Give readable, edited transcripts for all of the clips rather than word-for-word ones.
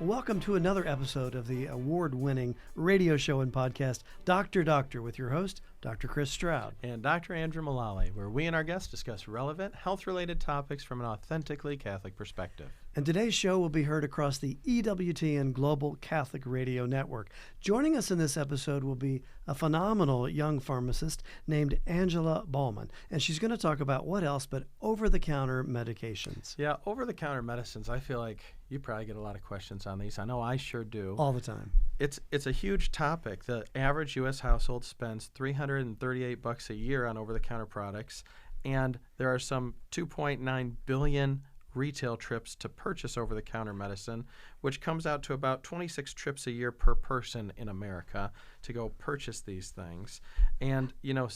Welcome to another episode of the award-winning radio show and podcast, Dr. Doctor, with your host, Dr. Chris Stroud. And Dr. Andrew Mullally, where we and our guests discuss relevant, health-related topics from an authentically Catholic perspective. And today's show will be heard across the EWTN Global Catholic Radio Network. Joining us in this episode will be a phenomenal young pharmacist named Angela Baalmann. And she's going to talk about what else but over-the-counter medications. Yeah, over-the-counter medicines, I feel like you probably get a lot of questions on these. I know I sure do. All the time. It's a huge topic. The average U.S. household spends $338 a year on over-the-counter products, and there are some 2.9 billion retail trips to purchase over-the-counter medicine, which comes out to about 26 trips a year per person in America to go purchase these things. And,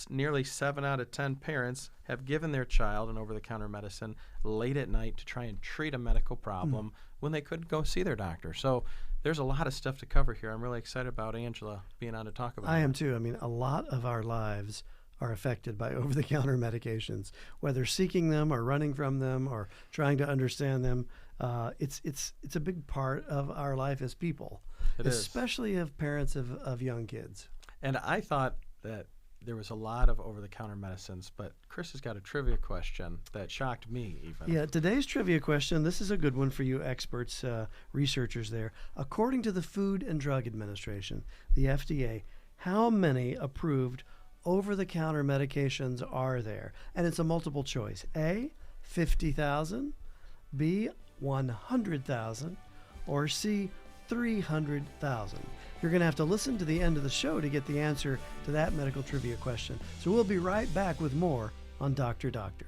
nearly 7 out of 10 parents have given their child an over-the-counter medicine late at night to try and treat a medical problem when they couldn't go see their doctor. So there's a lot of stuff to cover here. I'm really excited about Angela being on to talk about it. I am too. I mean, a lot of our lives are affected by over-the-counter medications, whether seeking them or running from them or trying to understand them. It's a big part of our life as people, especially of parents of young kids. And I thought that there was a lot of over-the-counter medicines, but Chris has got a trivia question that shocked me even. Yeah, today's trivia question, this is a good one for you experts, researchers there. According to the Food and Drug Administration, the FDA, how many approved over-the-counter medications are there? And it's a multiple choice. A, 50,000, B, 100,000, or C, 300,000. You're going to have to listen to the end of the show to get the answer to that medical trivia question. So we'll be right back with more on Dr. Doctor.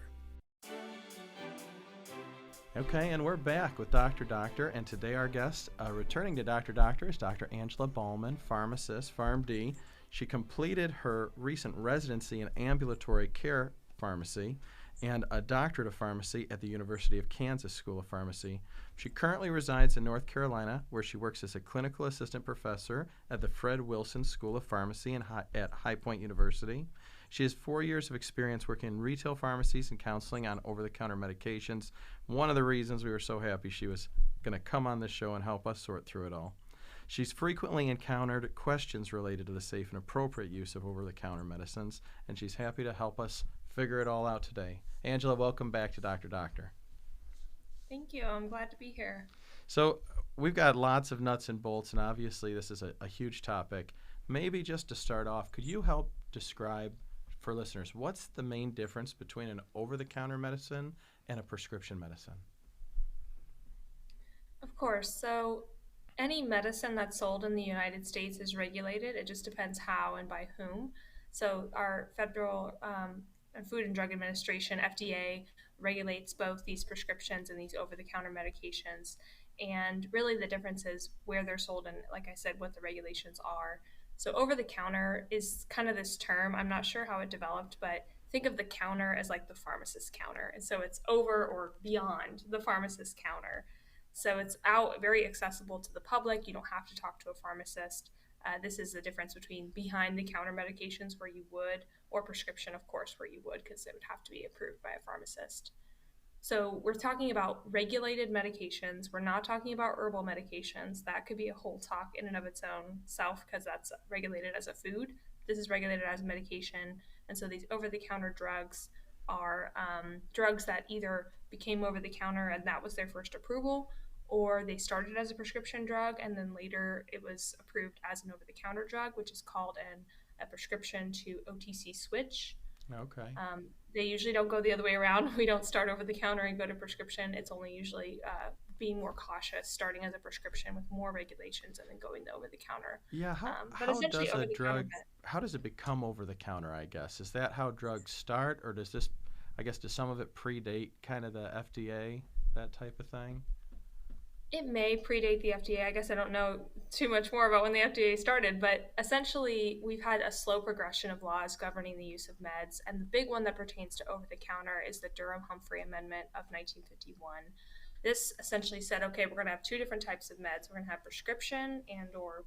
Okay, and we're back with Dr. Doctor, and today our guest, returning to Dr. Doctor, is Dr. Angela Baalmann, pharmacist, PharmD. She completed her recent residency in ambulatory care pharmacy and a doctorate of pharmacy at the University of Kansas School of Pharmacy. She currently resides in North Carolina, where she works as a clinical assistant professor at the Fred Wilson School of Pharmacy at High Point University. She has 4 years of experience working in retail pharmacies and counseling on over-the-counter medications. One of the reasons we were so happy she was going to come on this show and help us sort through it all. She's frequently encountered questions related to the safe and appropriate use of over-the-counter medicines, and she's happy to help us figure it all out today. Angela, welcome back to Dr. Doctor. Thank you. I'm glad to be here. So we've got lots of nuts and bolts, and obviously this is a huge topic. Maybe just to start off, could you help describe for listeners what's the main difference between an over-the-counter medicine and a prescription medicine? Of course. So any medicine that's sold in the United States is regulated. It just depends how and by whom. So our Federal Food and Drug Administration, FDA, regulates both these prescriptions and these over-the-counter medications. And really the difference is where they're sold and, like I said, what the regulations are. So over-the-counter is kind of this term. I'm not sure how it developed, but think of the counter as like the pharmacist counter. And so it's over or beyond the pharmacist counter. So it's out, very accessible to the public. You don't have to talk to a pharmacist. This is the difference between behind-the-counter medications where you would, or prescription, of course, where you would, because it would have to be approved by a pharmacist. So we're talking about regulated medications. We're not talking about herbal medications. That could be a whole talk in and of its own self, because that's regulated as a food. This is regulated as medication. And so these over-the-counter drugs are drugs that either became over-the-counter and that was their first approval, or they started as a prescription drug and then later it was approved as an over-the-counter drug, which is called a prescription to OTC switch. Okay. They usually don't go the other way around. We don't start over-the-counter and go to prescription. It's only usually being more cautious, starting as a prescription with more regulations and then going to over-the-counter. Yeah, how does it become over-the-counter, I guess? Is that how drugs start, or does some of it predate kind of the FDA, that type of thing? It may predate the FDA. I guess I don't know too much more about when the FDA started, but essentially we've had a slow progression of laws governing the use of meds, and the big one that pertains to over-the-counter is the Durham-Humphrey Amendment of 1951. This essentially said, okay, we're going to have two different types of meds. We're going to have prescription and or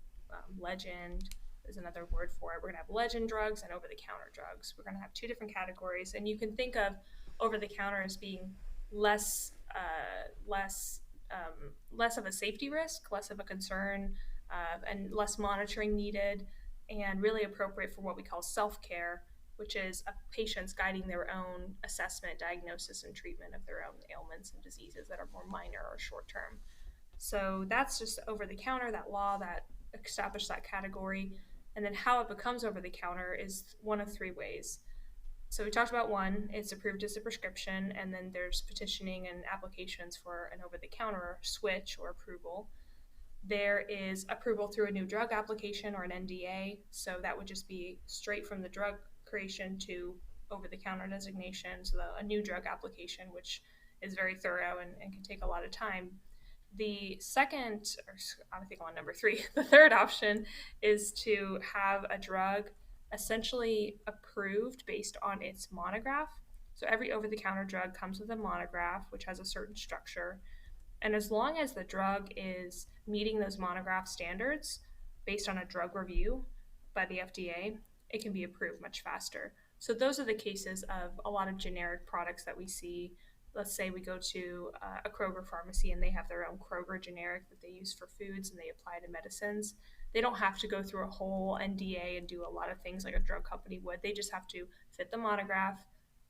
legend is another word for it. We're going to have legend drugs and over-the-counter drugs. We're going to have two different categories, and you can think of over-the-counter as being less less of a safety risk, less of a concern, and less monitoring needed, and really appropriate for what we call self-care, which is patients guiding their own assessment, diagnosis, and treatment of their own ailments and diseases that are more minor or short-term. So that's just over the counter, that law that established that category. And then how it becomes over the counter is one of three ways. So we talked about one, it's approved as a prescription, and then there's petitioning and applications for an over the counter switch or approval. There is approval through a new drug application or an NDA. So that would just be straight from the drug creation to over the counter designation. So a new drug application, which is very thorough and can take a lot of time. The second, or I think I'm on number three, the third option is to have a drug essentially approved based on its monograph. So every over the counter drug comes with a monograph, which has a certain structure. And as long as the drug is meeting those monograph standards based on a drug review by the FDA, it can be approved much faster. So those are the cases of a lot of generic products that we see. Let's say we go to a Kroger pharmacy and they have their own Kroger generic that they use for foods and they apply to medicines. They don't have to go through a whole NDA and do a lot of things like a drug company would. They just have to fit the monograph,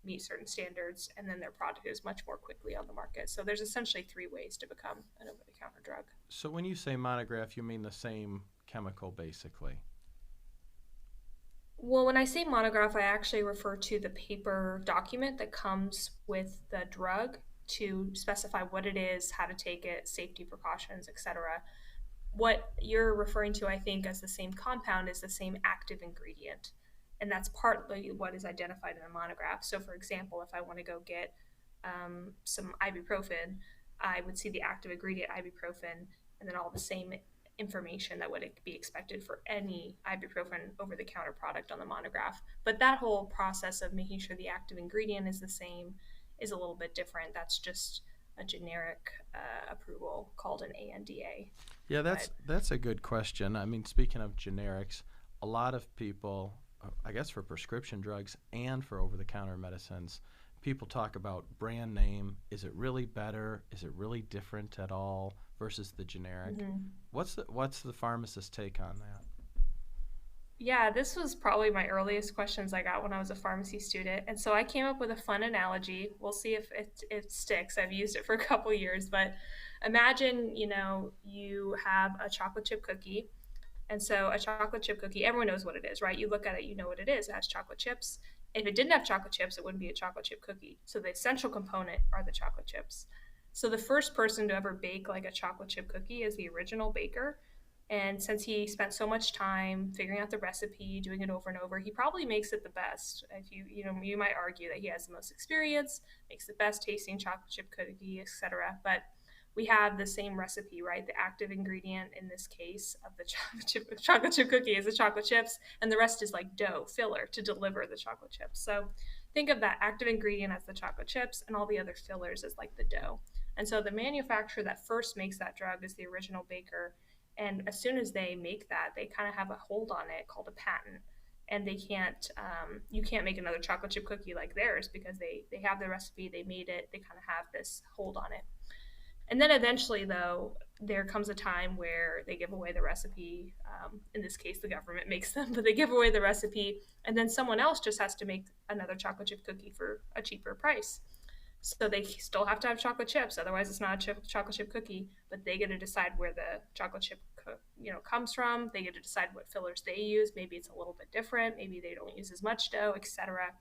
meet certain standards, and then their product is much more quickly on the market. So there's essentially three ways to become an over-the-counter drug. So when you say monograph, you mean the same chemical, basically? Well, when I say monograph, I actually refer to the paper document that comes with the drug to specify what it is, how to take it, safety precautions, etc. What you're referring to, I think, as the same compound is the same active ingredient. And that's partly what is identified in the monograph. So, for example, if I want to go get some ibuprofen, I would see the active ingredient ibuprofen and then all the same information that would be expected for any ibuprofen over-the-counter product on the monograph. But that whole process of making sure the active ingredient is the same is a little bit different. That's just a generic approval called an ANDA. Yeah, that's a good question. I mean, speaking of generics, a lot of people, I guess for prescription drugs and for over-the-counter medicines, people talk about brand name. Is it really better? Is it really different at all versus the generic? Mm-hmm. What's the pharmacist's take on that? Yeah, this was probably my earliest questions I got when I was a pharmacy student. And so I came up with a fun analogy. We'll see if it sticks. I've used it for a couple years, but imagine, you have a chocolate chip cookie. And so a chocolate chip cookie, everyone knows what it is, right? You look at it, you know what it is. It has chocolate chips. If it didn't have chocolate chips, it wouldn't be a chocolate chip cookie. So the essential component are the chocolate chips. So the first person to ever bake like a chocolate chip cookie is the original baker. And since he spent so much time figuring out the recipe, doing it over and over, he probably makes it the best. If you might argue that he has the most experience, makes the best tasting chocolate chip cookie, etc. But we have the same recipe, right? The active ingredient in this case of the chocolate chip cookie is the chocolate chips, and the rest is like dough filler to deliver the chocolate chips. So think of that active ingredient as the chocolate chips and all the other fillers as like the dough. And so the manufacturer that first makes that drug is the original baker. And as soon as they make that, they kind of have a hold on it called a patent. And they can't, you can't make another chocolate chip cookie like theirs because they have the recipe, they made it, they kind of have this hold on it. And then eventually, though, there comes a time where they give away the recipe. In this case, the government makes them, but they give away the recipe. And then someone else just has to make another chocolate chip cookie for a cheaper price. So they still have to have chocolate chips. Otherwise, it's not a chocolate chip cookie. But they get to decide where the chocolate chip comes from. They get to decide what fillers they use. Maybe it's a little bit different. Maybe they don't use as much dough, etc.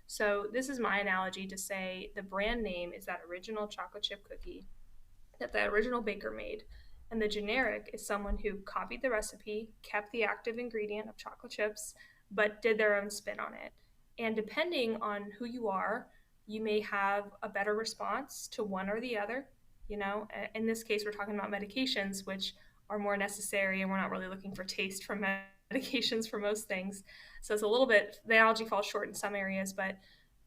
So this is my analogy to say the brand name is that original chocolate chip cookie that the original baker made, and the generic is someone who copied the recipe, kept the active ingredient of chocolate chips, but did their own spin on it. And depending on who you are, you may have a better response to one or the other. In this case, we're talking about medications, which are more necessary, and we're not really looking for taste from medications for most things. So it's a little bit, the analogy falls short in some areas, but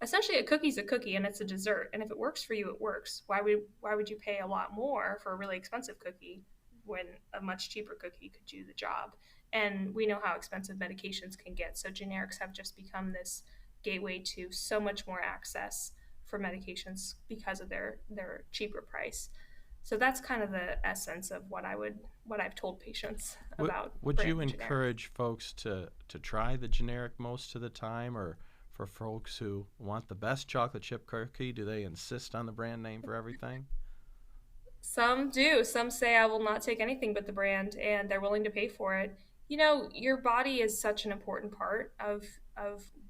essentially a cookie's a cookie and it's a dessert. And if it works for you, it works. Why would you pay a lot more for a really expensive cookie when a much cheaper cookie could do the job? And we know how expensive medications can get. So generics have just become this gateway to so much more access for medications because of their cheaper price. So that's kind of the essence of what I've told patients about Would you brand and generic. encourage folks to try the generic most of the time, or for folks who want the best chocolate chip cookie, do they insist on the brand name for everything? Some do. Some say I will not take anything but the brand, and they're willing to pay for it. You know, your body is such an important part of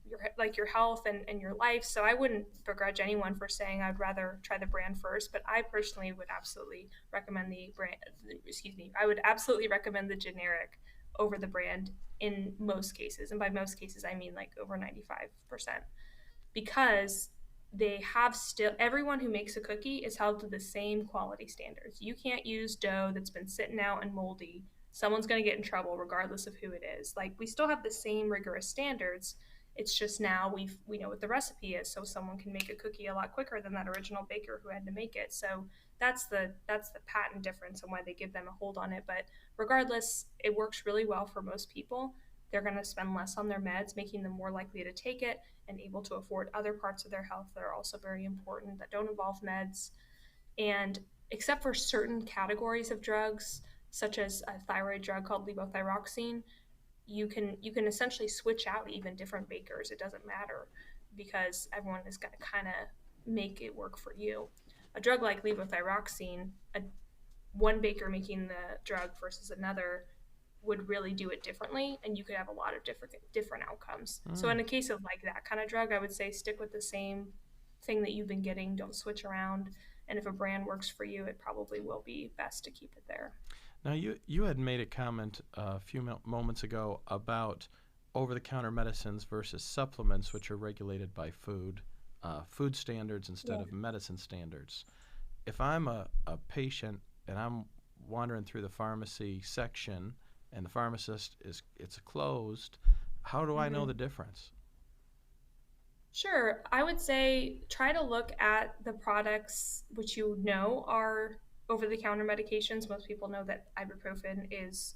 your like your health and your life. So I wouldn't begrudge anyone for saying I'd rather try the brand first. But I personally would absolutely recommend the brand. Excuse me. I would absolutely recommend the generic over the brand in most cases, and by most cases I mean like over 95%, because they have still everyone who makes a cookie is held to the same quality standards. You can't use dough that's been sitting out and moldy. Someone's going to get in trouble regardless of who it is. Like, we still have the same rigorous standards. It's just now we know what the recipe is, so someone can make a cookie a lot quicker than that original baker who had to make it. So that's the patent difference and why they give them a hold on it. But regardless, it works really well for most people. They're going to spend less on their meds, making them more likely to take it and able to afford other parts of their health that are also very important that don't involve meds. And except for certain categories of drugs, such as a thyroid drug called levothyroxine, you can essentially switch out even different bakers. It doesn't matter, because everyone is going to kind of make it work for you. A drug like levothyroxine, one baker making the drug versus another would really do it differently, and you could have a lot of different outcomes. So Mm. in a case of like that kind of drug, I would say stick with the same thing that you've been getting. Don't switch around. And if a brand works for you, it probably will be best to keep it there. Now, you had made a comment a few moments ago about over-the-counter medicines versus supplements, which are regulated by food standards instead Yeah. of medicine standards. If I'm a patient and I'm wandering through the pharmacy section and the pharmacist is it's closed, how do I know Mm-hmm. the difference? Sure. I would say try to look at the products which you know are over the counter medications. Most people know that ibuprofen is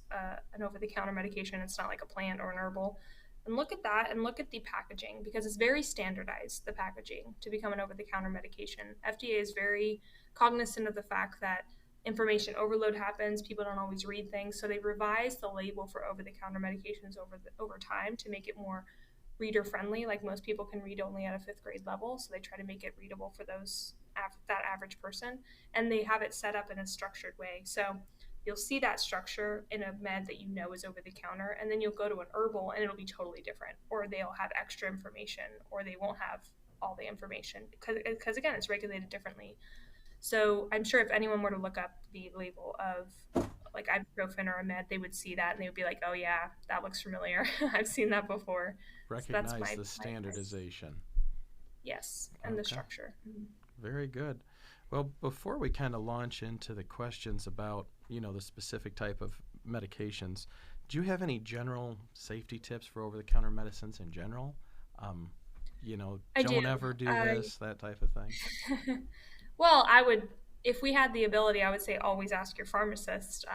an over the counter medication. It's not like a plant or an herbal. And look at that and look at the packaging, because it's very standardized, the packaging, to become an over the counter medication. FDA is very cognizant of the fact that information overload happens. People don't always read things. So they revise the label for over the counter medications over time to make it more reader friendly. Like, most people can read only at a fifth grade level, so they try to make it readable for that average person, and they have it set up in a structured way. So you'll see that structure in a med that you know is over the counter, and then you'll go to an herbal and it'll be totally different, or they'll have extra information, or they won't have all the information, because again, it's regulated differently. So I'm sure if anyone were to look up the label of like ibuprofen or a med, they would see that and they would be like, "Oh yeah, that looks familiar. I've seen that before." So that's Recognize the my advice. standardization. Yes, and the Okay, structure. Mhm. very good. Well, before we kind of launch into the questions about, the specific type of medications, do you have any general safety tips for over-the-counter medicines in general? Um, I do. don't ever do I this, that type of thing. Well, I would, if we had the ability, I would say always ask your pharmacist.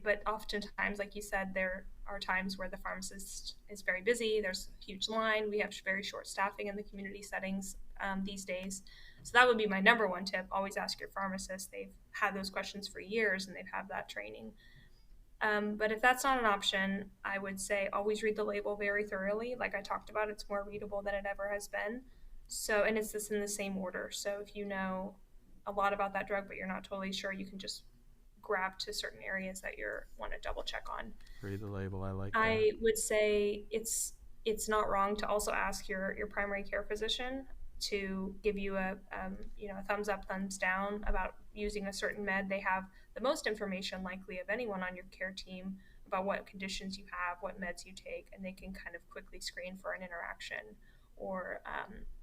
But oftentimes, like you said, there are times where the pharmacist is very busy. There's a huge line. We have very short staffing in the community settings these days. So that would be my number one tip. Always ask your pharmacist. They've had those questions for years and they've had that training. But if that's not an option, I would say always read the label very thoroughly. Like I talked about, it's more readable than it ever has been. So, and it's this in the same order. So if you know a lot about that drug, but you're not totally sure, you can just grab to certain areas that you want to double check on. Read the label. I like that. I would say it's not wrong to also ask your primary care physician to give you a thumbs up, thumbs down about using a certain med. They have the most information likely of anyone on your care team about what conditions you have, what meds you take, and they can kind of quickly screen for an interaction, or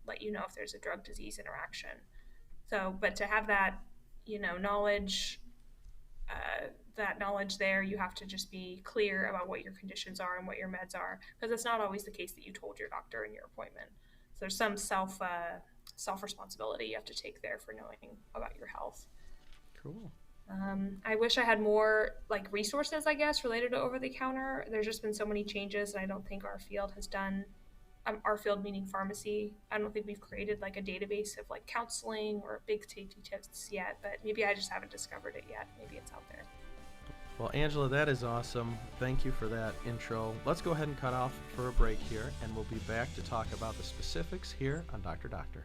let you know if there's a drug disease interaction. So, but to have knowledge, that knowledge there, you have to just be clear about what your conditions are and what your meds are, because it's not always the case that you told your doctor in your appointment. So there's some self responsibility you have to take there for knowing about your health. Cool. I wish I had more like resources, I guess, related to over the counter. There's just been so many changes, and I don't think our field has done our field, meaning pharmacy, I don't think we've created like a database of like counseling or big safety tips yet, but maybe I just haven't discovered it yet. Maybe it's out there. Well, Angela, that is awesome. Thank you for that intro. Let's go ahead and cut off for a break here, and we'll be back to talk about the specifics here on Dr. Doctor.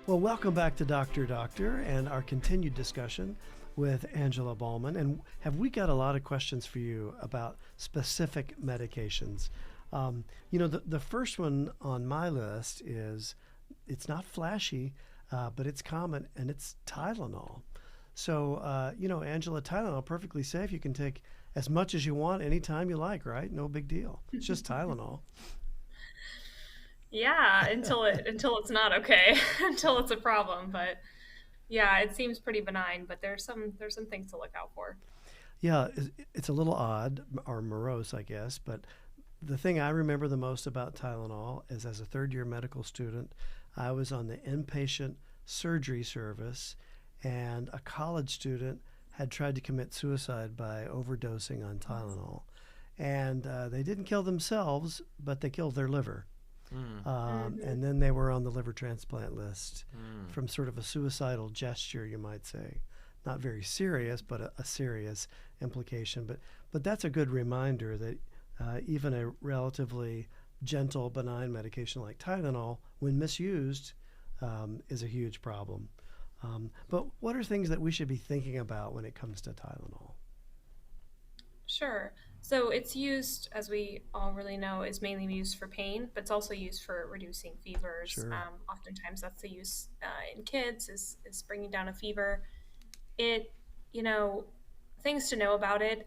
Well, welcome back to Dr. Doctor and our continued discussion with Angela Baalmann. And have we got a lot of questions for you about specific medications? The first one on my list is, it's not flashy, but it's common, and it's Tylenol. So, Angela, Tylenol, perfectly safe. You can take as much as you want anytime you like, right? No big deal. It's just Tylenol. Yeah, until it's not okay, until it's a problem. But yeah, it seems pretty benign, but there's some things to look out for. Yeah, it's a little odd or morose, I guess, but the thing I remember the most about Tylenol is, as a third-year medical student, I was on the inpatient surgery service, and a college student had tried to commit suicide by overdosing on Tylenol. And they didn't kill themselves, but they killed their liver. And then they were on the liver transplant list from sort of a suicidal gesture, you might say. Not very serious, but a serious implication. But that's a good reminder that even a relatively gentle, benign medication like Tylenol, when misused, is a huge problem. But what are things that we should be thinking about when it comes to Tylenol? Sure. So it's used, as we all really know, is mainly used for pain, but it's also used for reducing fevers. Sure. Oftentimes that's the use in kids is bringing down a fever. It, you know, things to know about it.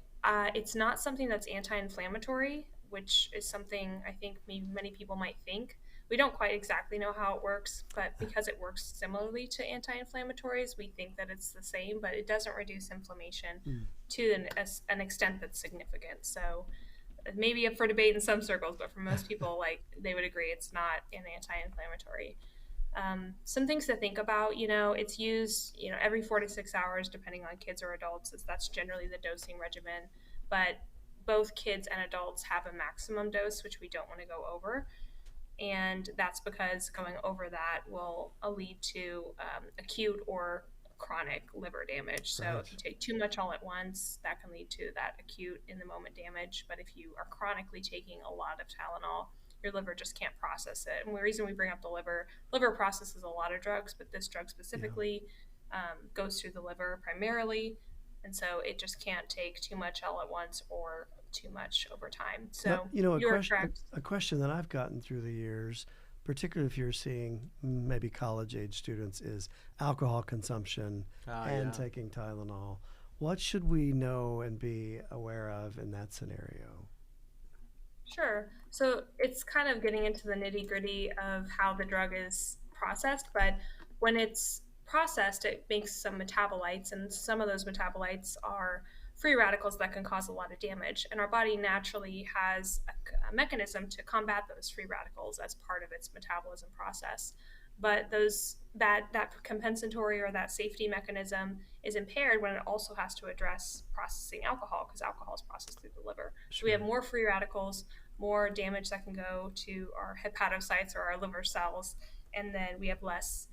It's not something that's anti-inflammatory, which is something I think maybe many people might think. We don't quite exactly know how it works, but because it works similarly to anti-inflammatories, we think that it's the same, but it doesn't reduce inflammation to an extent that's significant. So maybe up for debate in some circles, but for most people, like, they would agree it's not an anti-inflammatory. Some things to think about, it's used, every 4 to 6 hours, depending on kids or adults, as that's generally the dosing regimen. But both kids and adults have a maximum dose, which we don't want to go over. And that's because going over that will lead to acute or chronic liver damage. So Right. if you take too much all at once, that can lead to that acute in the moment damage. But if you are chronically taking a lot of Tylenol, your liver just can't process it. And the reason we bring up the liver processes a lot of drugs, but this drug specifically goes through the liver primarily. And so it just can't take too much all at once or too much over time. So A question that I've gotten through the years, particularly if you're seeing maybe college-age students, is alcohol consumption and taking Tylenol. What should we know and be aware of in that scenario? Sure. So it's kind of getting into the nitty-gritty of how the drug is processed, but when it's processed, it makes some metabolites, and some of those metabolites are free radicals that can cause a lot of damage. And our body naturally has a mechanism to combat those free radicals as part of its metabolism process. But that compensatory or that safety mechanism is impaired when it also has to address processing alcohol, because alcohol is processed through the liver. Sure. So we have more free radicals, more damage that can go to our hepatocytes or our liver cells, and then we have less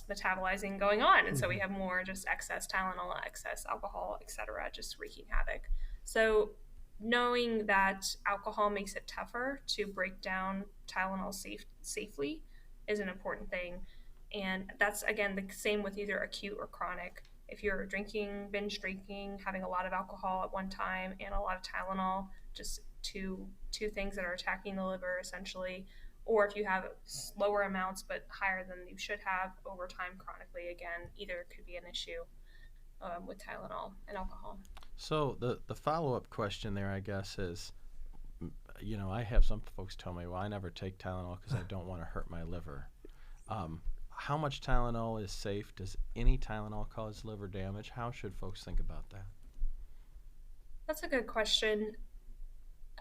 metabolizing going on, and so we have more just excess Tylenol, excess alcohol, etc., just wreaking havoc. So knowing that alcohol makes it tougher to break down Tylenol safely is an important thing, and that's again the same with either acute or chronic. If you're drinking, binge drinking, having a lot of alcohol at one time and a lot of Tylenol, just two things that are attacking the liver essentially, or if you have lower amounts but higher than you should have over time chronically, again, either could be an issue with Tylenol and alcohol. So the follow-up question there, I guess, is, I have some folks tell me, well, I never take Tylenol because I don't want to hurt my liver. How much Tylenol is safe? Does any Tylenol cause liver damage? How should folks think about that? That's a good question.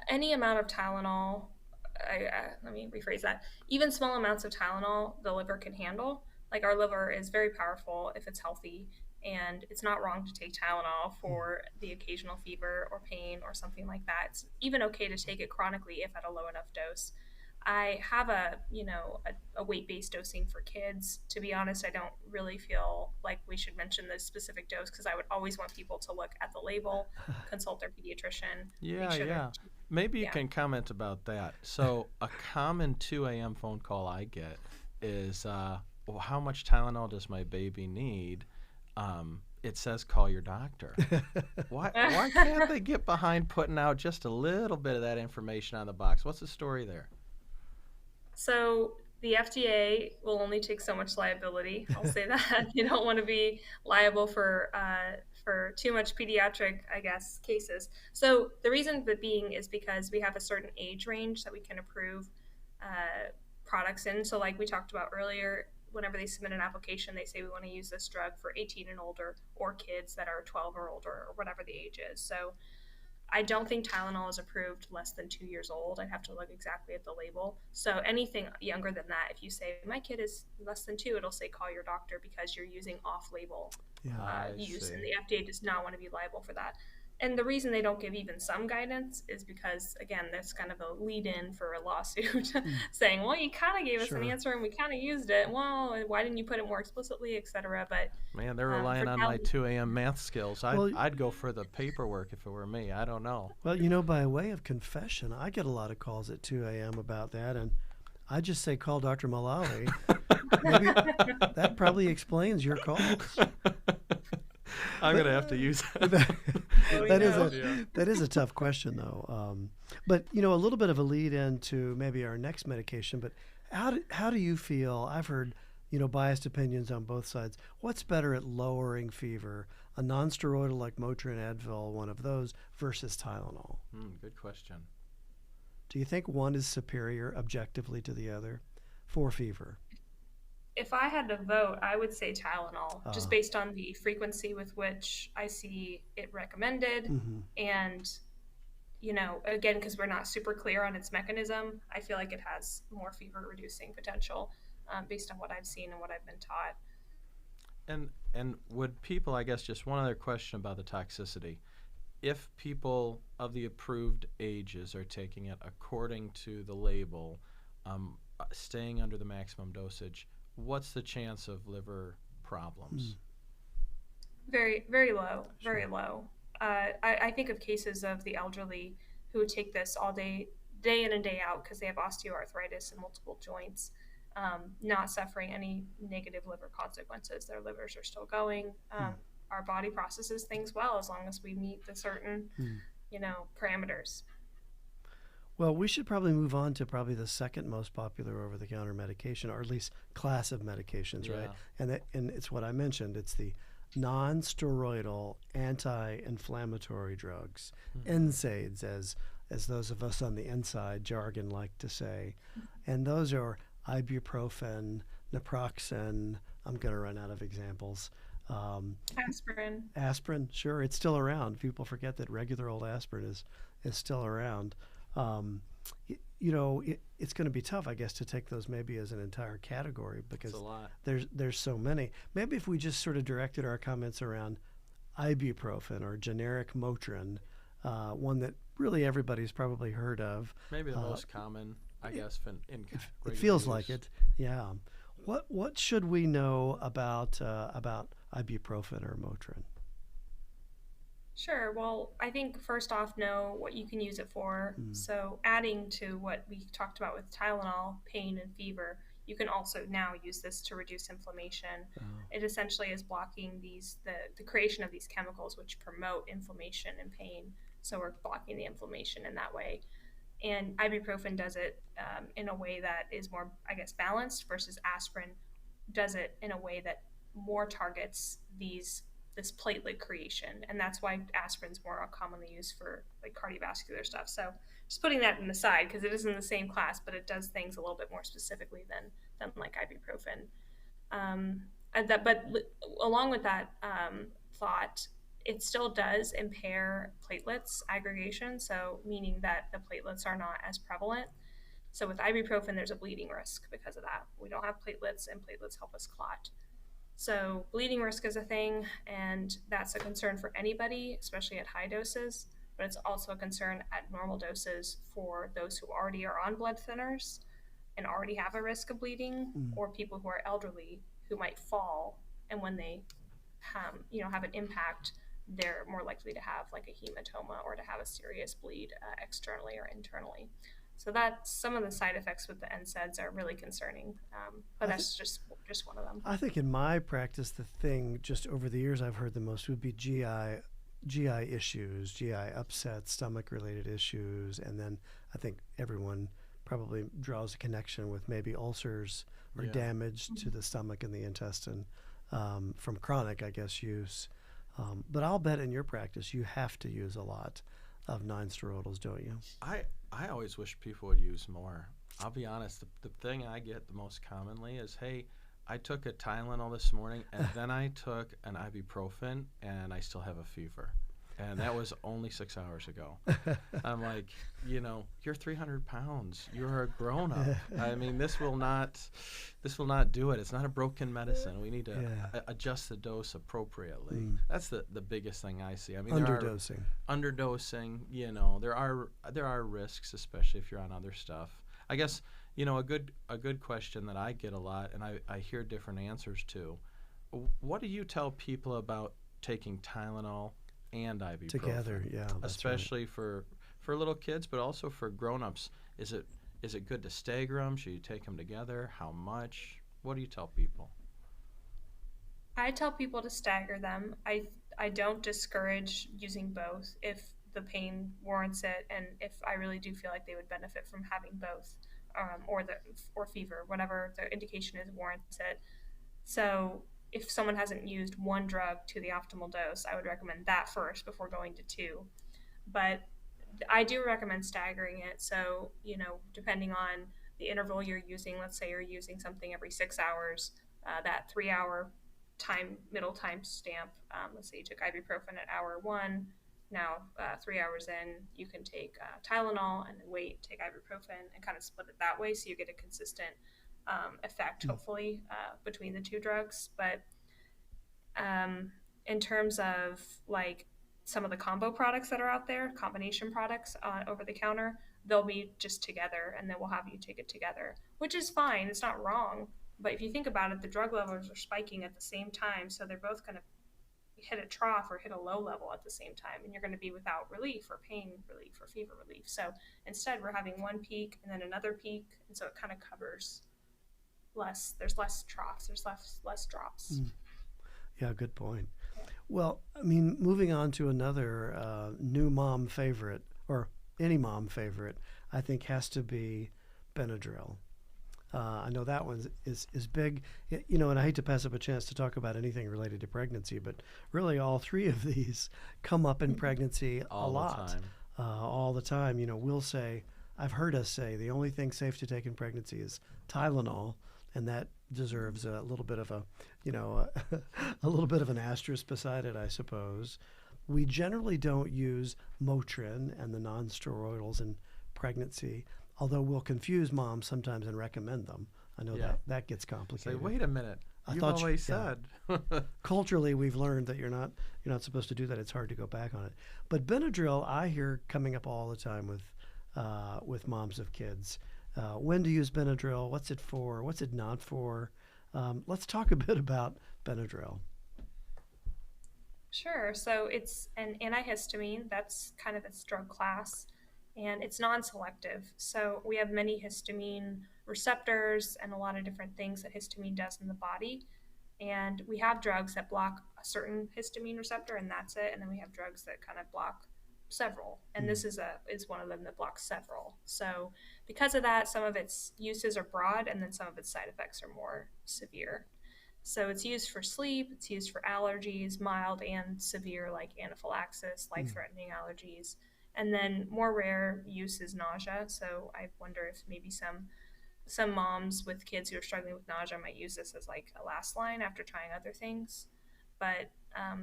Any amount of Tylenol, let me rephrase that. Even small amounts of Tylenol, the liver can handle. Like, our liver is very powerful if it's healthy, And it's not wrong to take Tylenol for the occasional fever or pain or something like that. It's even okay to take it chronically if at a low enough dose. I have a weight-based dosing for kids. To be honest, I don't really feel like we should mention the specific dose because I would always want people to look at the label, consult their pediatrician, make Yeah, sure they're yeah. Maybe you yeah. can comment about that. So, a common 2 a.m. phone call I get is, well, how much Tylenol does my baby need? It says call your doctor. Why can't they get behind putting out just a little bit of that information on the box? What's the story there? So the FDA will only take so much liability. I'll say that you don't want to be liable for too much pediatric, I guess, cases. So the reason for being is because we have a certain age range that we can approve products in. So like we talked about earlier, whenever they submit an application, they say we want to use this drug for 18 and older or kids that are 12 or older or whatever the age is. So I don't think Tylenol is approved less than 2 years old. I'd have to look exactly at the label. So anything younger than that, if you say my kid is less than 2, it'll say call your doctor because you're using off-label Yeah. I use, see. and the FDA does not want to be liable for that. And the reason they don't give even some guidance is because, again, that's kind of a lead-in for a lawsuit, saying, "Well, you kind of gave us an Sure. answer and we kind of used it. Well, why didn't you put it more explicitly, etc." But Man, they're for relying on my Tylenol, 2 a.m. math skills. Well, I'd go for the paperwork if it were me. I don't know. by way of confession, I get a lot of calls at 2 a.m. about that, and I just say call Dr. Malali. Maybe that probably explains your calls. I'm gonna have to use that. that, oh, that is no. that is a tough question, though. But a little bit of a lead into maybe our next medication. But how do you feel? I've heard biased opinions on both sides. What's better at lowering fever? A nonsteroidal like Motrin, Advil, one of those, versus Tylenol. Good question. Do you think one is superior objectively to the other for fever? If I had to vote, I would say Tylenol, Uh, just based on the frequency with which I see it recommended. mhm. And, again, because we're not super clear on its mechanism, I feel like it has more fever reducing potential based on what I've seen and what I've been taught. And would people, I guess, just one other question about the toxicity. If people of the approved ages are taking it according to the label, staying under the maximum dosage, what's the chance of liver problems? Very, very low, very Sure. low. I think of cases of the elderly who take this all day, day in and day out, because they have osteoarthritis in multiple joints, not suffering any negative liver consequences. Their livers are still going. Our body processes things well as long as we meet the certain, parameters. Well, we should probably move on to probably the second most popular over-the-counter medication, or at least class of medications, right? Yeah. And it's what I mentioned. It's the non-steroidal anti-inflammatory drugs, NSAIDs, as those of us on the inside jargon like to say, and those are ibuprofen, naproxen. I'm going to run out of examples. Aspirin. Aspirin, sure, it's still around. People forget that regular old aspirin is still around. It's going to be tough, I guess, to take those maybe as an entire category because It's a lot. there's so many. Maybe if we just sort of directed our comments around ibuprofen or generic Motrin, one that really everybody's probably heard of. Maybe the most common, I guess, in It regular feels like use. it, yeah. What should we know about ibuprofen or Motrin? Sure. Well, I think first off, know what you can use it for. So, adding to what we talked about with Tylenol, pain and fever, you can also now use this to reduce inflammation. It essentially is blocking the creation of these chemicals which promote inflammation and pain. So, we're blocking the inflammation in that way. And ibuprofen does it in a way that is more, I guess, balanced versus aspirin does it in a way that more targets this platelet creation, and that's why aspirin's more commonly used for like cardiovascular stuff. So just putting that in the side because it is in the same class, but it does things a little bit more specifically than like ibuprofen. But along with that thought, it still does impair platelets aggregation, so meaning that the platelets are not as prevalent. So with ibuprofen, there's a bleeding risk because of that. We don't have platelets, and platelets help us clot. So bleeding risk is a thing, and that's a concern for anybody, especially at high doses. But it's also a concern at normal doses for those who already are on blood thinners and already have a risk of bleeding, Mm. or people who are elderly who might fall, and when they have an impact, they're more likely to have like a hematoma or to have a serious bleed externally or internally. So that's some of the side effects with the NSAIDs are really concerning, but I, th- that's just one of them. I think in my practice, the thing just over the years I've heard the most would be GI issues, GI upset, stomach related issues, and then I think everyone probably draws a connection with maybe ulcers or Yeah. damage to the stomach and the intestine from chronic, I guess, use. But I'll bet in your practice you have to use a lot of non-steroidals, don't you? I always wish people would use more. I'll be honest, the thing I get the most commonly is, hey, I took a Tylenol this morning and then I took an ibuprofen and I still have a fever. And that was only 6 hours ago. I'm like, you're 300 pounds. You're a grown up. I mean, this will not do it. It's not a broken medicine. We need to Yeah. adjust the dose appropriately. Mm. That's the biggest thing I see. I mean, Underdosing. underdosing, there are risks, especially if you're on other stuff. I guess, a good question that I get a lot, and I hear different answers to. What do you tell people about taking Tylenol and ibuprofen Together, yeah, that's right. especially for little kids, but also for grown-ups? Is it good to stagger them? Should you take them together? How much? What do you tell people? I tell people to stagger them. I don't discourage using both if the pain warrants it, and if I really do feel like they would benefit from having both, or fever, whatever the indication is warrants it. So if someone hasn't used one drug to the optimal dose, I would recommend that first before going to two. But I do recommend staggering it. So, depending on the interval you're using, let's say you're using something every 6 hours, that 3 hour middle time stamp, let's say you took ibuprofen at hour one. Now, 3 hours in, you can take Tylenol and then wait, take ibuprofen, and kind of split it that way so you get a consistent effect, Mm. hopefully, between the two drugs. But in terms of like some of the combo products that are out there, combination products over the counter, they'll be just together, and then we'll have you take it together, which is fine. It's not wrong. But if you think about it, the drug levels are spiking at the same time, so they're both going to hit a trough or hit a low level at the same time, and you're going to be without relief or pain relief or fever relief. So instead, we're having one peak and then another peak, and so it kind of covers less. There's less troughs. There's less drops. Mm. Yeah, good point. Well, I mean, moving on to another new mom favorite, or any mom favorite, I think has to be Benadryl. I know that one is big, and I hate to pass up a chance to talk about anything related to pregnancy, but really all three of these come up in pregnancy a All the lot, time. all the time. I've heard us say the only thing safe to take in pregnancy is Tylenol, and that deserves a little bit of a little bit of an asterisk beside it, I suppose. We generally don't use Motrin and the non-steroidals in pregnancy, although we'll confuse moms sometimes and recommend them. I know Yeah. that gets Say, complicated. wait a minute. I You've thought you- always yeah. said. Culturally, we've learned that you're not supposed to do that. It's hard to go back on it. But Benadryl, I hear coming up all the time with moms of kids. When to use Benadryl? What's it for? What's it not for? Let's talk a bit about Benadryl. Sure. So it's an antihistamine. That's kind of its drug class, and it's non-selective. So we have many histamine receptors and a lot of different things that histamine does in the body. And we have drugs that block a certain histamine receptor, and that's it. And then we have drugs that kind of block several, and Mm. this is one of them that blocks several. So because of that, some of its uses are broad, and then some of its side effects are more severe. So it's used for sleep, it's used for allergies, mild and severe, like anaphylaxis, Mm. life-threatening allergies. And then more rare use is nausea. So I wonder if maybe some moms with kids who are struggling with nausea might use this as like a last line after trying other things. But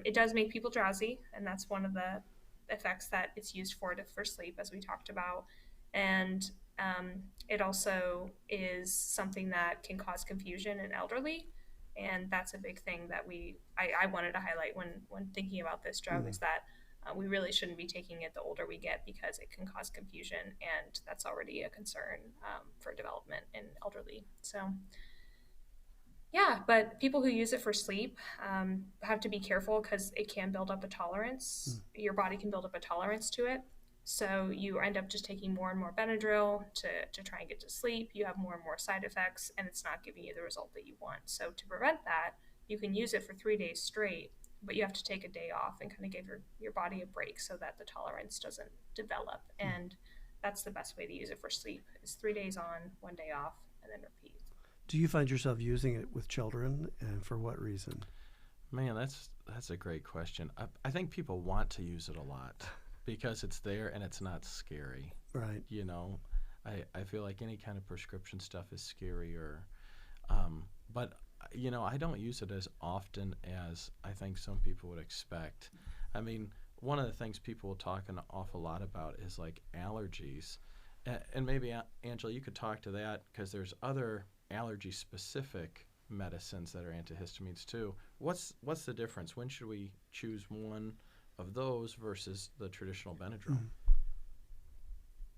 it does make people drowsy, and that's one of the effects that it's used for sleep, as we talked about. And it also is something that can cause confusion in elderly, And that's a big thing that I wanted to highlight when thinking about this drug is that we really shouldn't be taking it the older we get because it can cause confusion, and that's already a concern for development in elderly. So yeah, but people who use it for sleep have to be careful because it can build up a tolerance. Your body can build up a tolerance to it. So you end up just taking more and more Benadryl to try and get to sleep. You have more and more side effects, and it's not giving you the result that you want. So to prevent that, you can use it for 3 days straight, but you have to take a day off and kind of give your body a break so that the tolerance doesn't develop. And that's the best way to use it for sleep is 3 days on, 1 day off, and then repeat. Do you find yourself using it with children, and for what reason? Man, that's a great question. I think people want to use it a lot because it's there and it's not scary. Right. You know, I feel like any kind of prescription stuff is scarier. But, you know, I don't use it as often as I think some people would expect. I mean, one of the things people will talk an awful lot about is like allergies. And maybe, Angela, you could talk to that because there's other allergy-specific medicines that are antihistamines too. What's the difference? When should we choose one of those versus the traditional Benadryl?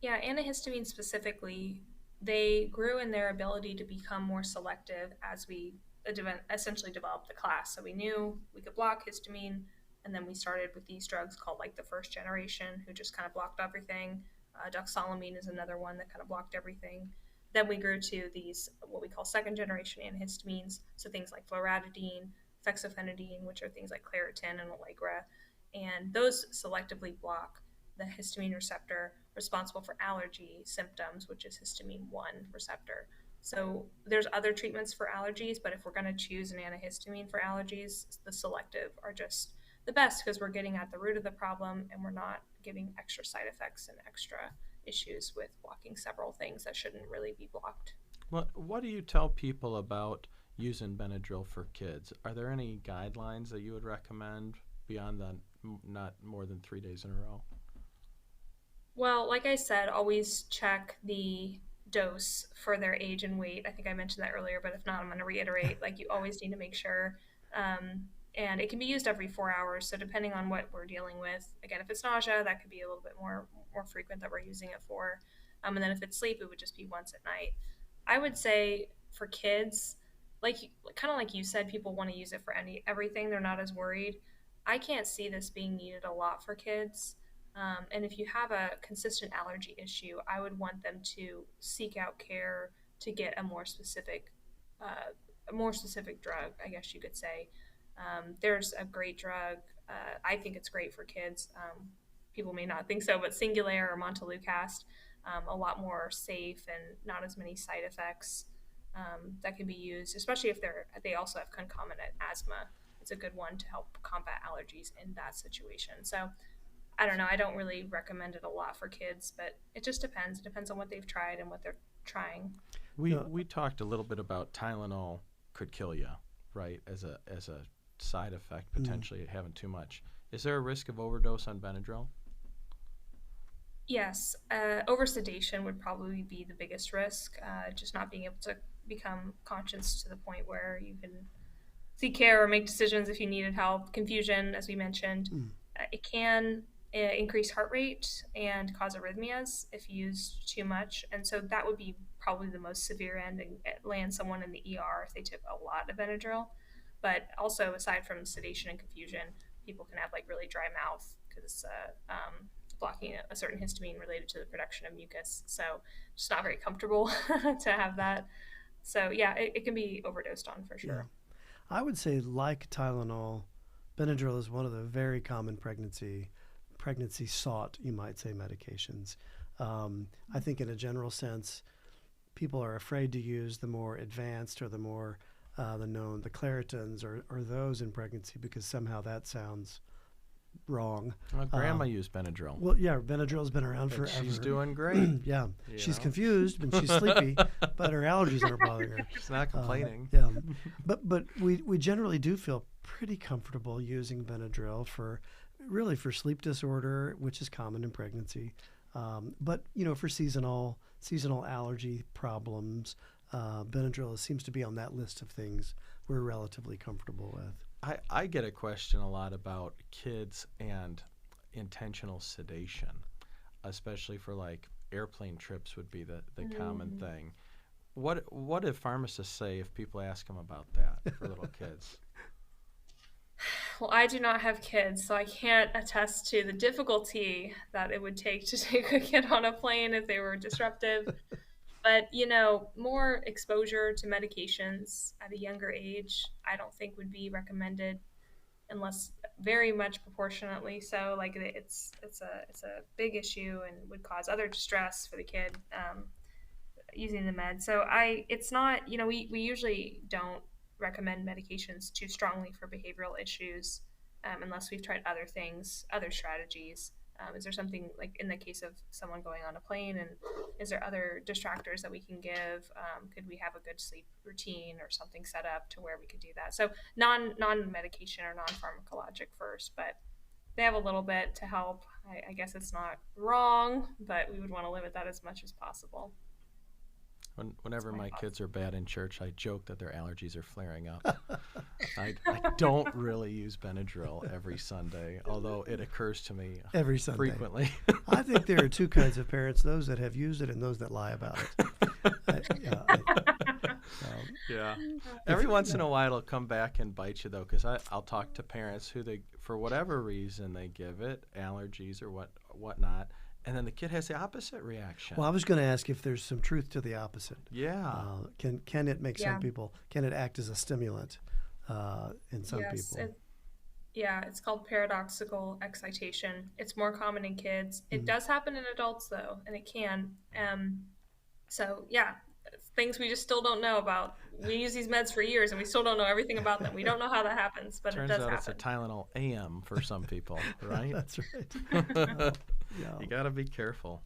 Yeah, antihistamines specifically, they grew in their ability to become more selective as we essentially developed the class. So we knew we could block histamine, and then we started with these drugs called like the first generation, who just kind of blocked everything. Doxylamine is another one that kind of blocked everything. Then we grew to these, what we call second generation antihistamines. So things like floradidine, fexofenadine, which are things like Claritin and Allegra. And those selectively block the histamine receptor responsible for allergy symptoms, which is histamine 1 receptor. So there's other treatments for allergies, but if we're going to choose an antihistamine for allergies, the selective are just the best because we're getting at the root of the problem and we're not giving extra side effects and extra issues with blocking several things that shouldn't really be blocked. What do you tell people about using Benadryl for kids? Are there any guidelines that you would recommend beyond the not more than 3 days in a row? Well, like I said, always check the dose for their age and weight. I think I mentioned that earlier, but if not, I'm going to reiterate, like you always need to make sure. And it can be used every 4 hours. So depending on what we're dealing with, again, if it's nausea, that could be a little bit more frequent that we're using it for. And then if it's sleep, it would just be once at night. I would say for kids, kind of like you said, people want to use it for everything. They're not as worried. I can't see this being needed a lot for kids. And if you have a consistent allergy issue, I would want them to seek out care to get a more specific drug, I guess you could say. There's a great drug. I think it's great for kids. People may not think so, but Singulair or Montelukast, a lot more safe and not as many side effects that can be used, especially if they also have concomitant asthma. It's a good one to help combat allergies in that situation. So I don't know. I don't really recommend it a lot for kids, but it just depends. It depends on what they've tried and what they're trying. We talked a little bit about Tylenol could kill you, right? As a side effect, potentially having too much. Is there a risk of overdose on Benadryl? Yes. Oversedation would probably be the biggest risk. Just not being able to become conscious to the point where you can seek care or make decisions if you needed help. Confusion, as we mentioned. It can increase heart rate and cause arrhythmias if used too much. And so that would be probably the most severe end and land someone in the ER if they took a lot of Benadryl. But also, aside from sedation and confusion, people can have like really dry mouth because blocking a certain histamine related to the production of mucus. So just not very comfortable to have that. So yeah, it can be overdosed on for sure. Yeah. I would say, like Tylenol, Benadryl is one of the very common pregnancy sought, you might say, medications. I think in a general sense, people are afraid to use the more advanced or the more the Claritins or those in pregnancy because somehow that sounds wrong. Well, Grandma used Benadryl. Well, yeah, Benadryl's been around forever. She's doing great. Yeah, she's confused and she's sleepy, but her allergies aren't bothering her. She's not complaining. Yeah, but we generally do feel pretty comfortable using Benadryl for sleep disorder, which is common in pregnancy. But for seasonal allergy problems, Benadryl seems to be on that list of things we're relatively comfortable with. I get a question a lot about kids and intentional sedation, especially for like airplane trips would be the common thing. What do pharmacists say if people ask them about that for little kids? Well, I do not have kids, so I can't attest to the difficulty that it would take to take a kid on a plane if they were disruptive. But, more exposure to medications at a younger age, I don't think would be recommended unless very much proportionately so. Like it's a big issue and would cause other distress for the kid using the med. So it's not, we usually don't recommend medications too strongly for behavioral issues unless we've tried other things, other strategies. Is there something like in the case of someone going on a plane, and is there other distractors that we can give? Could we have a good sleep routine or something set up to where we could do that? So non medication or non pharmacologic first, but they have a little bit to help. I guess it's not wrong, but we would want to limit that as much as possible. Whenever my kids are bad in church, I joke that their allergies are flaring up. I don't really use Benadryl every Sunday, although it occurs to me every Sunday frequently. I think there are two kinds of parents: those that have used it and those that lie about it. Yeah. Every once in a while, it'll come back and bite you, though, because I'll talk to parents who for whatever reason, they give it, allergies or whatnot. And then the kid has the opposite reaction. Well, I was going to ask if there's some truth to the opposite. Yeah. Can it make some people? Can it act as a stimulant in some people? It's called paradoxical excitation. It's more common in kids. It does happen in adults though, and it can. Things we just still don't know about. We use these meds for years, and we still don't know everything about them. We don't know how that happens, but Turns it does out happen. it's a Tylenol AM for some people, right? That's right. Yeah. You got to be careful.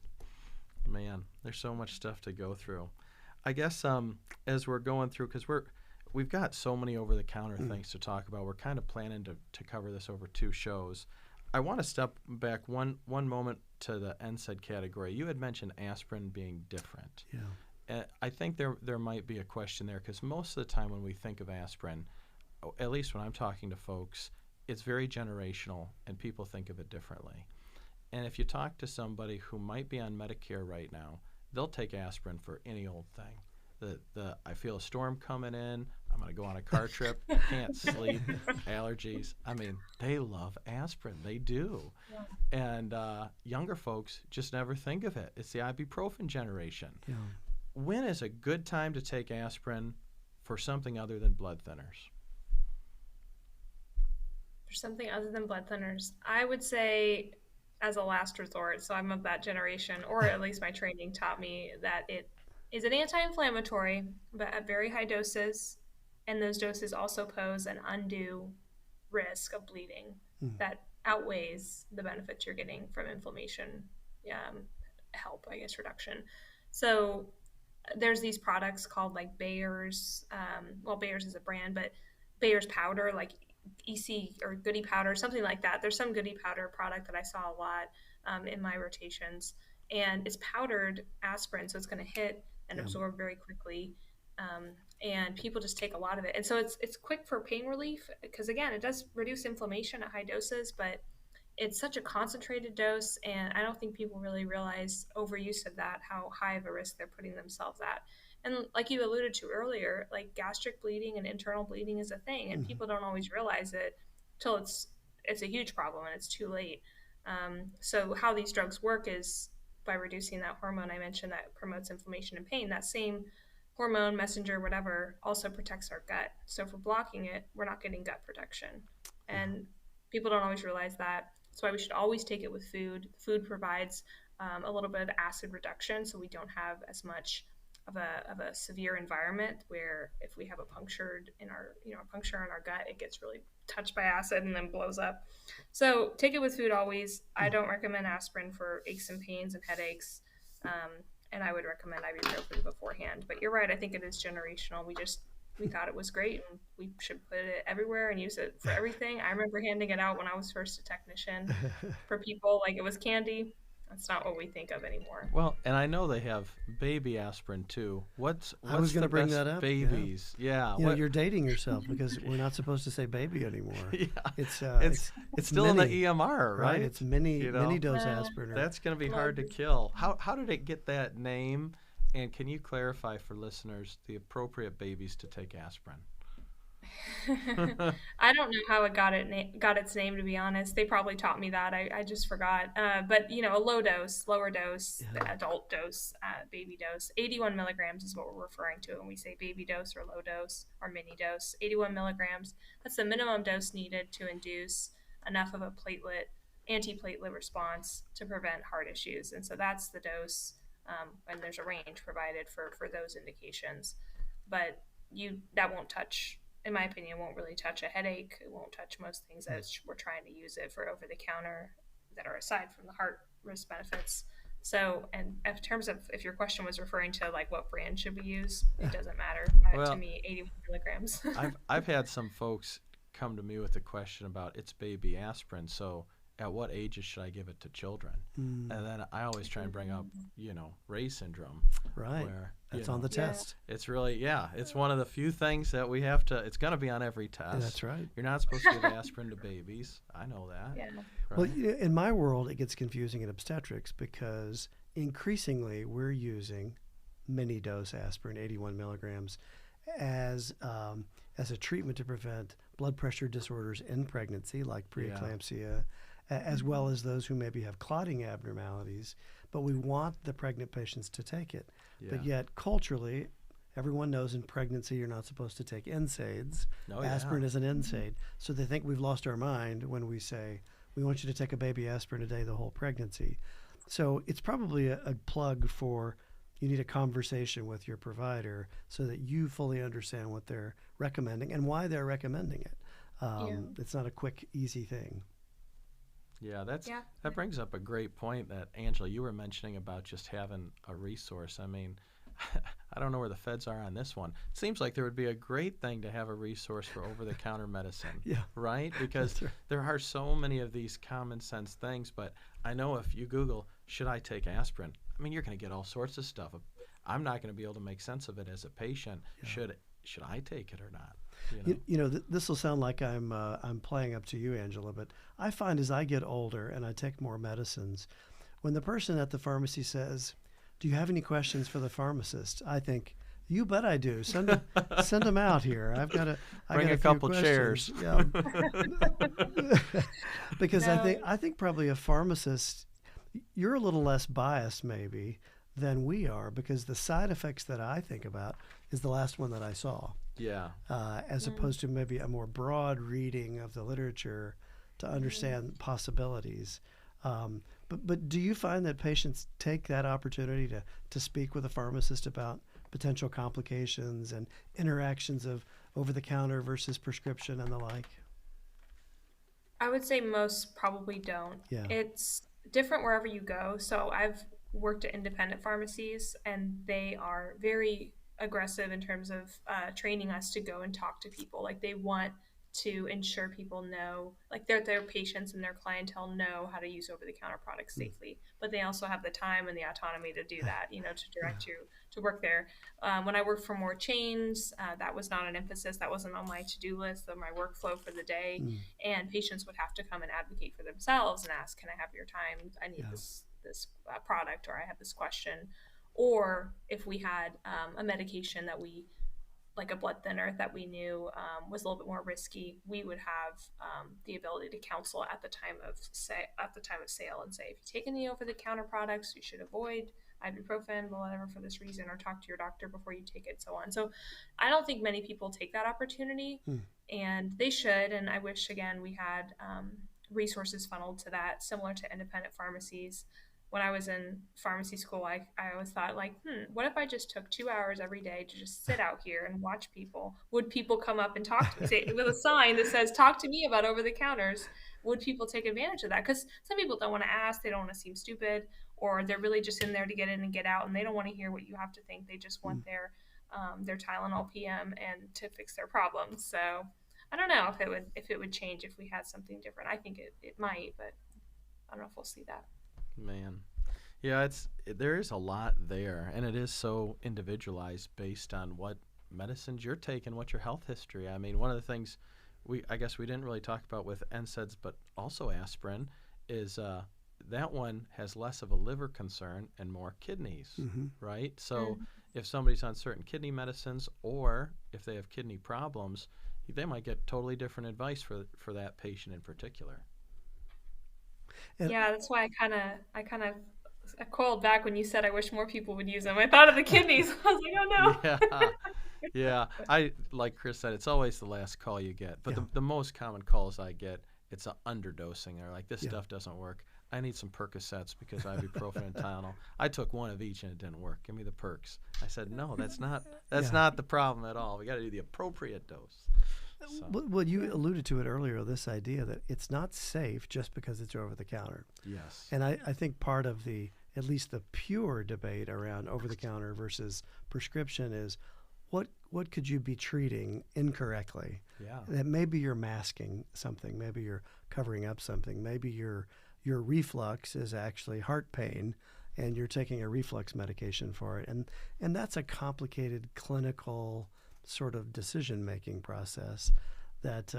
Man, there's so much stuff to go through. I guess as we're going through, because we've got so many over-the-counter things to talk about, we're kind of planning to cover this over 2 shows. I want to step back one moment to the NSAID category. You had mentioned aspirin being different. Yeah. I think there might be a question there, because most of the time when we think of aspirin, at least when I'm talking to folks, it's very generational, and people think of it differently. And if you talk to somebody who might be on Medicare right now, they'll take aspirin for any old thing. I feel a storm coming in, I'm going to go on a car trip, I can't sleep, allergies. I mean, they love aspirin. They do. Yeah. And younger folks just never think of it. It's the ibuprofen generation. Yeah. When is a good time to take aspirin for something other than blood thinners? For something other than blood thinners, I would say as a last resort. So I'm of that generation, or at least my training taught me that it is an anti-inflammatory, but at very high doses, and those doses also pose an undue risk of bleeding that outweighs the benefits you're getting from inflammation help, I guess, reduction. So there's these products called like Bayer's, Bayer's is a brand, but Bayer's powder, like EC or Goody powder, something like that. There's some Goody powder product that I saw a lot in my rotations, and it's powdered aspirin, so it's going to hit and absorb very quickly, and people just take a lot of it. And so it's quick for pain relief, because again, it does reduce inflammation at high doses, but it's such a concentrated dose, and I don't think people really realize overuse of that, how high of a risk they're putting themselves at. And like you alluded to earlier, like gastric bleeding and internal bleeding is a thing, and people don't always realize it till it's a huge problem and it's too late. So how these drugs work is by reducing that hormone I mentioned that promotes inflammation and pain. That same hormone, messenger, whatever, also protects our gut. So if we're blocking it, we're not getting gut protection. And people don't always realize that. That's why we should always take it with food. Food provides a little bit of acid reduction, so we don't have as much of a severe environment where if we have a puncture in our gut, it gets really touched by acid and then blows up. So take it with food always. I don't recommend aspirin for aches and pains and headaches, and I would recommend ibuprofen beforehand. But you're right, I think it is generational. We thought it was great, and we should put it everywhere and use it for everything. I remember handing it out when I was first a technician for people like it was candy. That's not what we think of anymore. Well, and I know they have baby aspirin too. What's I was going the to bring best that up. babies? Yeah. You know, you're dating yourself because we're not supposed to say baby anymore. Yeah. It's still in mini, the EMR, right? It's mini You know? mini dose Yeah. aspirin. That's going to be hard to kill. How did it get that name? And can you clarify for listeners the appropriate babies to take aspirin? I don't know how it got its name, to be honest. They probably taught me that. I just forgot. But a lower dose, the adult dose, baby dose, 81 milligrams is what we're referring to when we say baby dose or low dose or mini dose. 81 milligrams. That's the minimum dose needed to induce enough of a antiplatelet response to prevent heart issues. And so that's the dose. And there's a range provided for those indications. But that won't touch, in my opinion, won't really touch a headache. It won't touch most things that we're trying to use it for over the counter that are aside from the heart risk benefits. So, and in terms of, if your question was referring to like what brand should we use, it doesn't matter. To me, 81 milligrams. I've had some folks come to me with a question about it's baby aspirin. So at what ages should I give it to children? And then I always try and bring up, Ray's syndrome. Right. Where, that's on the test. It's really, it's one of the few things that we have to, it's going to be on every test. Yeah, that's right. You're not supposed to give aspirin to babies. I know that. Yeah. Right? Well, in my world, it gets confusing in obstetrics because increasingly we're using mini dose aspirin, 81 milligrams, as a treatment to prevent blood pressure disorders in pregnancy, like preeclampsia, as well as those who maybe have clotting abnormalities. But we want the pregnant patients to take it. Yeah. But yet, culturally, everyone knows in pregnancy you're not supposed to take NSAIDs. Aspirin is an NSAID. So they think we've lost our mind when we say, we want you to take a baby aspirin a day the whole pregnancy. So it's probably a plug for, you need a conversation with your provider so that you fully understand what they're recommending and why they're recommending it. It's not a quick, easy thing. Yeah, that brings up a great point that, Angela, you were mentioning about just having a resource. I mean, I don't know where the feds are on this one. It seems like there would be a great thing to have a resource for over-the-counter medicine, right? Because there are so many of these common sense things, but I know if you Google, should I take aspirin? I mean, you're going to get all sorts of stuff. I'm not going to be able to make sense of it as a patient. Should I take it or not? This will sound like I'm playing up to you, Angela, but I find as I get older and I take more medicines, when the person at the pharmacy says, "Do you have any questions for the pharmacist?" I think, "You bet I do. Send them out here. I've got bring a couple chairs." Yeah. Because I think probably a pharmacist, you're a little less biased maybe than we are, because the side effects that I think about is the last one that I saw. Yeah. As opposed to maybe a more broad reading of the literature to understand possibilities. But do you find that patients take that opportunity to speak with a pharmacist about potential complications and interactions of over-the-counter versus prescription and the like? I would say most probably don't. Yeah. It's different wherever you go. So I've worked at independent pharmacies, and they are very aggressive in terms of training us to go and talk to people. Like, they want to ensure people know, like their patients and their clientele know how to use over-the-counter products safely, but they also have the time and the autonomy to do that, to direct you to work there. When I worked for more chains, that was not an emphasis. That wasn't on my to-do list of my workflow for the day. And patients would have to come and advocate for themselves and ask, "Can I have your time? I need this product," or "I have this question." Or if we had a medication that like a blood thinner that we knew was a little bit more risky, we would have the ability to counsel at the time of sale and say, if you take any over-the-counter products, you should avoid ibuprofen, whatever, for this reason, or talk to your doctor before you take it, so on. So I don't think many people take that opportunity, and they should. And I wish, again, we had resources funneled to that, similar to independent pharmacies. When I was in pharmacy school, I always thought, like, what if I just took 2 hours every day to just sit out here and watch people? Would people come up and talk to me with a sign that says, "Talk to me about over-the-counters"? Would people take advantage of that? Because some people don't want to ask, they don't want to seem stupid, or they're really just in there to get in and get out, and they don't want to hear what you have to think. They just want their Tylenol PM and to fix their problems. So I don't know if it would change if we had something different. I think it might, but I don't know if we'll see that. Man, Yeah, there is a lot there, and it is so individualized based on what medicines you're taking, what your health history. I mean, one of the things I guess we didn't really talk about with NSAIDs, but also aspirin, is that one has less of a liver concern and more kidneys, right? So if somebody's on certain kidney medicines, or if they have kidney problems, they might get totally different advice for that patient in particular. And Yeah, that's why I coiled back when you said I wish more people would use them. I thought of the kidneys. I was like, oh Yeah, yeah. Like Chris said, it's always the last call you get. But yeah, the most common calls I get, it's a underdosing. They're like, this yeah. stuff doesn't work. I need some Percocets because ibuprofen and Tylenol. I took one of each and it didn't work. Give me the perks. I said, no, that's Yeah. not the problem at all. We got to do the appropriate dose. So, Well, you alluded to it earlier, this idea that it's not safe just because it's over the counter. yes. And I think part of at least the pure debate around over the counter versus prescription is what could you be treating incorrectly? Yeah. That maybe you're masking something, maybe you're covering up something, maybe your reflux is actually heart pain and you're taking a reflux medication for it. And that's a complicated clinical sort of decision-making process that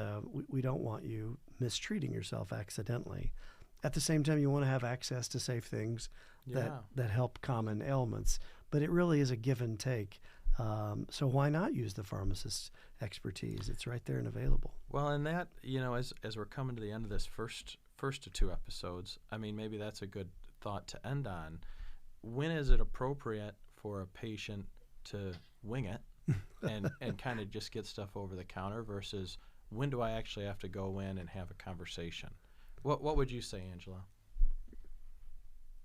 we don't want you mistreating yourself accidentally. At the same time, you want to have access to safe things Yeah. that help common ailments. But it really is a give and take. So why not use the pharmacist's expertise? It's right there and available. Well, and that, as we're coming to the end of this first of two episodes, I mean, maybe that's a good thought to end on. When is it appropriate for a patient to wing it and kind of just get stuff over the counter versus when do I actually have to go in and have a conversation? What would you say, Angela?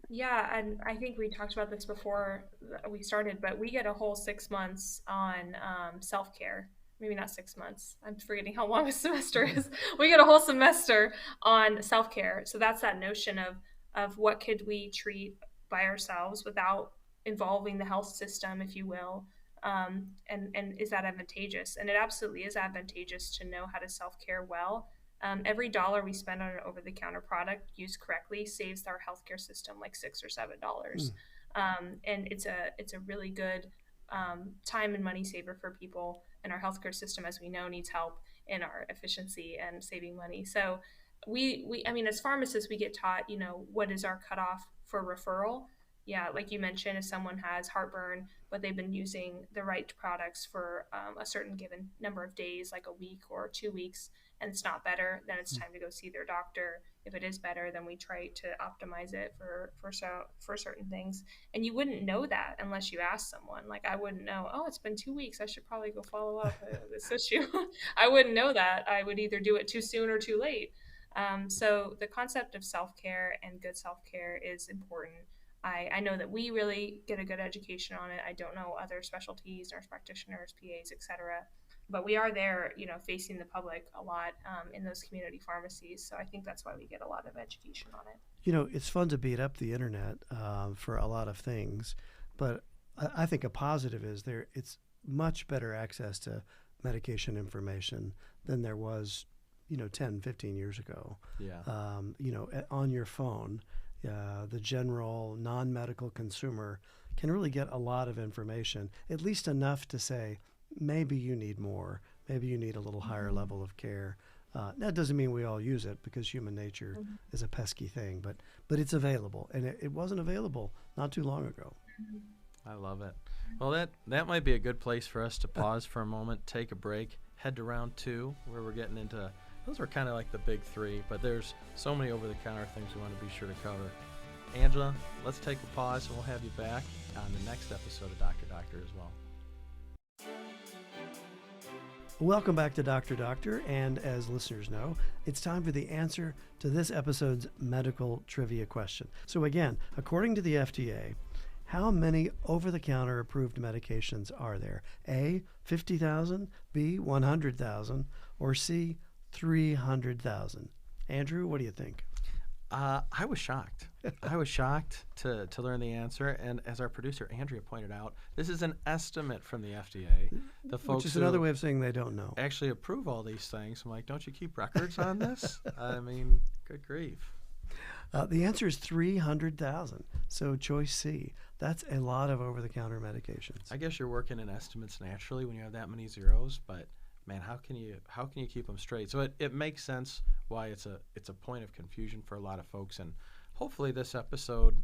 Yeah, and I think we talked about this before we started, but we get a whole 6 months on self-care. Maybe not 6 months. I'm forgetting how long a semester is. We get a whole semester on self-care. So that's that notion of what could we treat by ourselves without involving the health system, if you will. And is that advantageous? And it absolutely is advantageous to know how to self-care well. Every dollar we spend on an over-the-counter product used correctly saves our healthcare system like $6 or $7. And it's a really good time and money saver for people. And our healthcare system, as we know, needs help in our efficiency and saving money. So I mean, as pharmacists, we get taught, what is our cutoff for referral? Yeah, like you mentioned, if someone has heartburn, but they've been using the right products for a certain given number of days, like a week or 2 weeks, and it's not better, then it's time to go see their doctor. If it is better, then we try to optimize it for certain things. And you wouldn't know that unless you ask someone. Like I wouldn't know, oh, it's been 2 weeks. I should probably go follow up this issue. I wouldn't know that. I would either do it too soon or too late. So the concept of self-care and good self-care is important. I know that we really get a good education on it. I don't know other specialties, nurse practitioners, PAs, etc. But we are there, facing the public a lot in those community pharmacies. So I think that's why we get a lot of education on it. It's fun to beat up the internet for a lot of things, but I think a positive is it's much better access to medication information than there was, 10, 15 years ago. Yeah. On your phone. The general non-medical consumer can really get a lot of information, at least enough to say, maybe you need more, maybe you need a little higher level of care. That doesn't mean we all use it because human nature is a pesky thing, but it's available, and it wasn't available not too long ago. I love it. Well, that might be a good place for us to pause for a moment, take a break, head to round two, where we're getting into those were kind of like the big three, but there's so many over-the-counter things we want to be sure to cover. Angela, let's take a pause, and we'll have you back on the next episode of Dr. Doctor as well. Welcome back to Dr. Doctor, and as listeners know, it's time for the answer to this episode's medical trivia question. So again, according to the FDA, how many over-the-counter approved medications are there? A, 50,000, B, 100,000, or C, 300,000. Andrew, what do you think? I was shocked. I was shocked to learn the answer. And as our producer, Andrea, pointed out, this is an estimate from the FDA. The folks Which is another way of saying they don't know. Actually approve all these things. I'm like, don't you keep records on this? I mean, good grief. The answer is 300,000. So choice C. That's a lot of over-the-counter medications. I guess you're working in estimates naturally when you have that many zeros, but man, how can you keep them straight? So it makes sense why it's a point of confusion for a lot of folks, and hopefully this episode,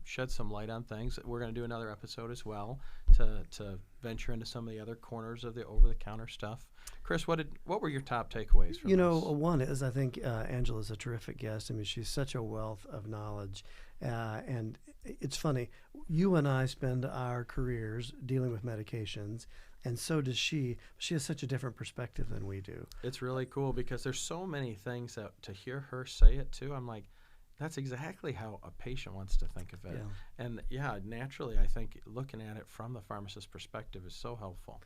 sheds some light on things. We're going to do another episode as well to venture into some of the other corners of the over-the-counter stuff. Chris, what were your top takeaways from this? One is I think Angela's a terrific guest. I mean, she's such a wealth of knowledge. And it's funny, you and I spend our careers dealing with medications, and so does she. She has such a different perspective than we do. It's really cool because there's so many things that to hear her say it too, I'm like, that's exactly how a patient wants to think of it. Yeah. And naturally, I think looking at it from the pharmacist's perspective is so helpful.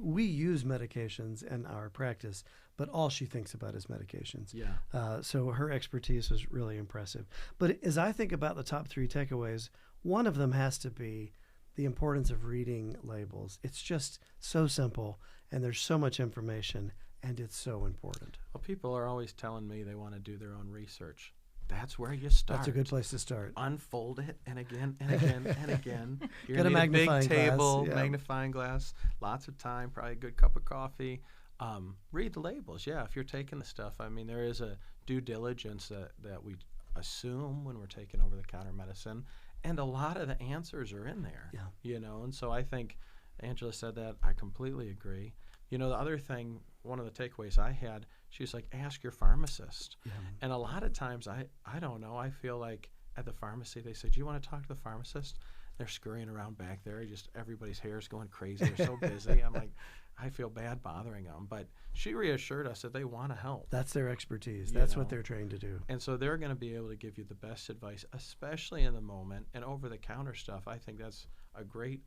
We use medications in our practice, but all she thinks about is medications. Yeah. So her expertise was really impressive. But as I think about the top 3 takeaways, one of them has to be the importance of reading labels. It's just so simple, and there's so much information, and it's so important. Well, people are always telling me they want to do their own research. That's where you start. That's a good place to start. Unfold it, and again, and again, and again. You're Get a going to need a magnifying big table, glass. Yeah. magnifying glass, lots of time, probably a good cup of coffee. Read the labels. Yeah, if you're taking the stuff, I mean, there is a due diligence that we assume when we're taking over-the-counter medicine, and a lot of the answers are in there. Yeah. And so I think Angela said that. I completely agree. The other thing, one of the takeaways I had, she's like, ask your pharmacist. Yeah. And a lot of times, I don't know, I feel like at the pharmacy, they say, do you want to talk to the pharmacist? They're scurrying around back there. Everybody's hair's going crazy. They're so busy. I'm like, I feel bad bothering them. But she reassured us that they want to help. That's their expertise. That's what they're trained to do. And so they're going to be able to give you the best advice, especially in the moment. And over-the-counter stuff, I think that's a great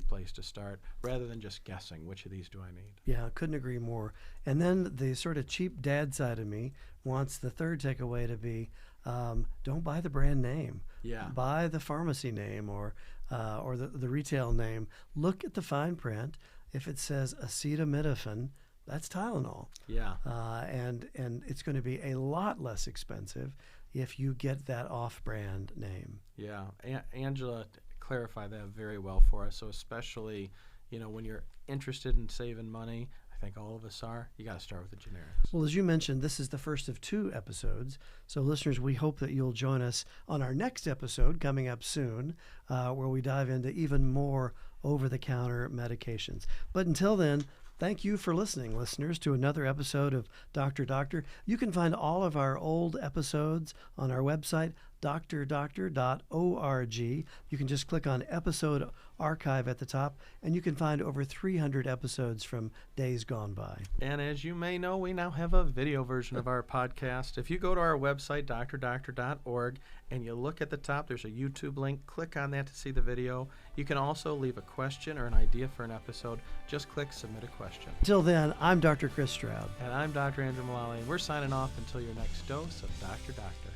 place to start rather than just guessing which of these do I need. Yeah, couldn't agree more. And then the sort of cheap dad side of me wants the third takeaway to be don't buy the brand name. Yeah. Buy the pharmacy name or the retail name. Look at the fine print. If it says acetaminophen, that's Tylenol. Yeah. And it's going to be a lot less expensive if you get that off-brand name. Yeah. Angela clarified that very well for us. So especially, when you're interested in saving money, I think all of us are, you got to start with the generics. Well, as you mentioned, this is the first of 2 episodes. So listeners, we hope that you'll join us on our next episode coming up soon, where we dive into even more over-the-counter medications. But until then, thank you for listening, listeners, to another episode of Dr. Doctor. You can find all of our old episodes on our website, drdoctor.org. You can just click on Episode Archive at the top, and you can find over 300 episodes from days gone by. And as you may know, we now have a video version of our podcast. If you go to our website, drdoctor.org, and you look at the top, there's a YouTube link. Click on that to see the video. You can also leave a question or an idea for an episode. Just click Submit a Question. Until then, I'm Dr. Chris Stroud. And I'm Dr. Andrew Mullally, and we're signing off until your next dose of Dr. Doctor.